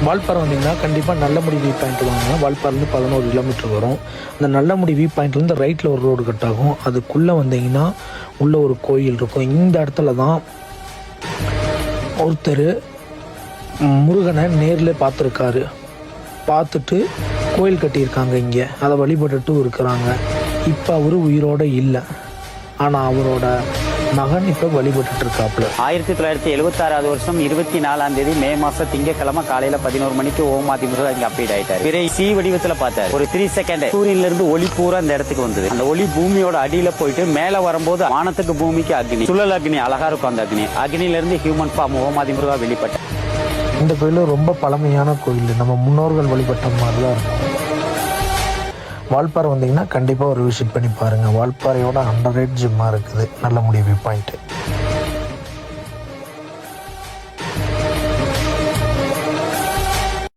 வால்பாறை வந்தீங்கன்னா கண்டிப்பாக Nallamudi view point வாங்க. வால்பாறைலேருந்து 11 கிலோமீட்டர் வரும். அந்த நல்லமுடி வியூ பாயிண்ட்லேருந்து ரைட்டில் ஒரு ரோடு கட் ஆகும். அதுக்குள்ளே வந்தீங்கன்னா உள்ளே ஒரு கோயில் இருக்கும். இந்த இடத்துல தான் ஒருத்தர் முருகனை நேரில் பார்த்துருக்காரு. பார்த்துட்டு கோயில் கட்டியிருக்காங்க இங்கே. அதை வழிபட்டுட்டு இருக்கிறாங்க. இப்போ அவர் உயிரோடு இல்லை. ஆனால் அவரோட மகன் இப்போ வழிபட்டு இருக்காப்புல. 1976 வருஷம் 24ஆம் தேதி மே மாசம் திங்கக்கிழமை காலையில 11 மணிக்கு ஓமாதி முருகன் இங்க அப்டேட் ஆயிட்டாரு. பிறகு சி வடிவத்துல பார்த்தாரு. ஒரு 3 செகண்ட் சூரியன்ல இருந்து ஒளி பூரா இந்த இடத்துக்கு வந்தது. அந்த ஒளி பூமியோட அடியில போயிட்டு மேல வரும்போது வானத்துக்கு பூமிக்கு அக்னி, சுழல் அக்னி, அழகா இருக்கும். அந்த அக்னில இருந்து ஹியூமன் ஃபார்ம் ஓமாதி முருகா வெளிப்பட்டார். இந்த கோயில் ரொம்ப பழமையான கோயில். நம்ம முன்னோர்கள் வழிபட்ட மாதிரி தான் இருக்கும். வால்பாறை வந்தீங்கன்னா கண்டிப்பாக ஒரு விசிட் பண்ணி பாருங்கள். வால்பாறையோட அண்டர் ரேட் ஜிம்மாக இருக்குது நல்லமுடி வியூ பாயிண்ட்டு.